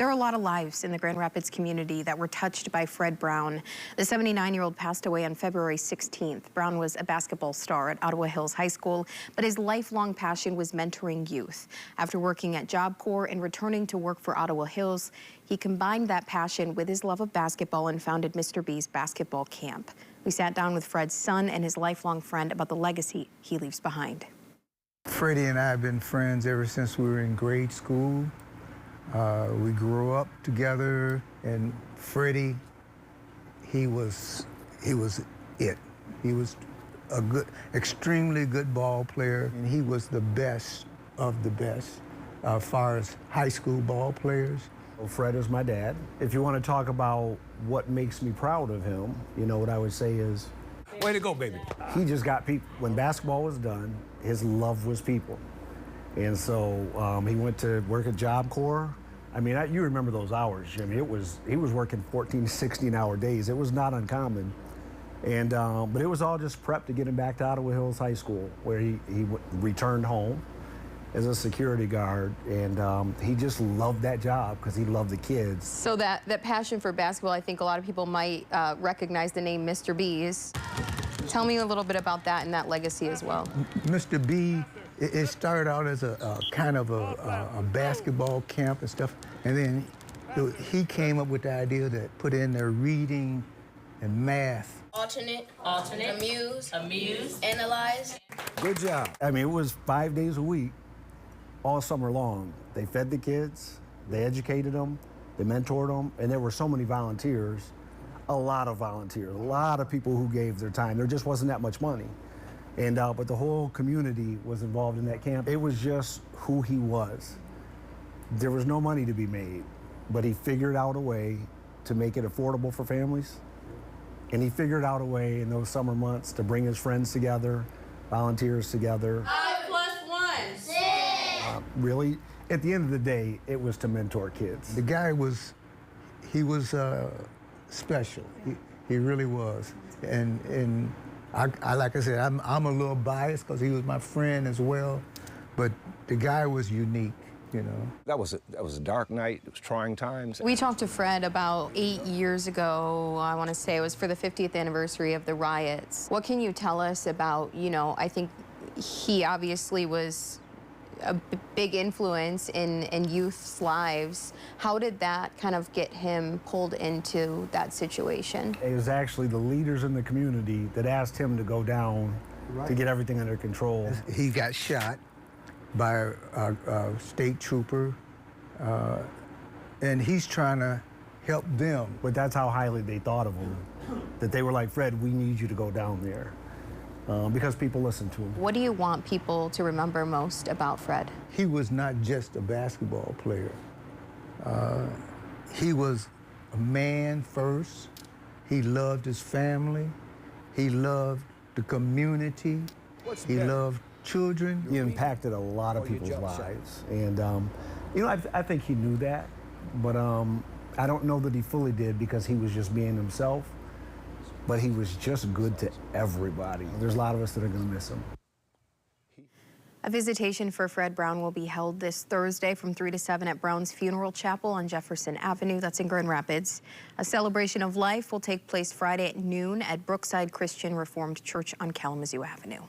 There are a lot of lives in the Grand Rapids community that were touched by Fred Brown. The 79-year-old passed away on February 16th. Brown was a basketball star at Ottawa Hills High School, but his lifelong passion was mentoring youth. After working at Job Corps and returning to work for Ottawa Hills, he combined that passion with his love of basketball and founded Mr. B's basketball camp. We sat down with Fred's son and his lifelong friend about the legacy he leaves behind. Freddie and I have been friends ever since we were in grade school. We grew up together, and Freddie, he was it. He was a extremely good ball player, and he was the best of the best as far as high school ball players. Well, Fred is my dad. If you want to talk about what makes me proud of him, you know, what I would say is, way to go, baby. He just got people. When basketball was done, his love was people. And so he went to work at Job Corps. I mean, you remember those hours, Jimmy. He was working 14, 16-hour days. It was not uncommon. And but it was all just prep to get him back to Ottawa Hills High School, where he returned home as a security guard. And he just loved that job because he loved the kids. So that passion for basketball, I think a lot of people might recognize the name Mr. B's. Tell me a little bit about that and that legacy as well. Mr. B, it started out as a kind of a basketball camp and stuff, and then he came up with the idea to put in their reading and math. Alternate, amuse, analyze. Good job. I mean, it was 5 days a week, all summer long. They fed the kids, they educated them, they mentored them, and there were so many volunteers, a lot of volunteers, a lot of people who gave their time. There just wasn't that much money. And but the whole community was involved in that camp. It was just who he was. There was no money to be made, but he figured out a way to make it affordable for families. And he figured out a way in those summer months to bring his friends together, volunteers together. 5 + 1, 6. Really, at the end of the day, it was to mentor kids. The guy was special. He really was. And I like I said, I'm a little biased because he was my friend as well, but the guy was unique, you know. That was a dark night. It was trying times. We talked to Fred about 8 years ago. I want to say it was for the 50th anniversary of the riots. What can you tell us about, you know, I think he obviously was a big influence in youth's lives. How did that kind of get him pulled into that situation? It was actually the leaders in the community that asked him to go down to get everything under control. He got shot by a state trooper, and he's trying to help them. But that's how highly they thought of him, that they were like, Fred, we need you to go down there. Because people listen to him. What do you want people to remember most about Fred? He was not just a basketball player. He was a man first. He loved his family. He loved the community. He loved children. He impacted a lot of people's lives. And, you know, I think he knew that, but I don't know that he fully did because he was just being himself. But he was just good to everybody. There's a lot of us that are going to miss him. A visitation for Fred Brown will be held this Thursday from 3 to 7 at Brown's Funeral Chapel on Jefferson Avenue. That's in Grand Rapids. A celebration of life will take place Friday at noon at Brookside Christian Reformed Church on Kalamazoo Avenue.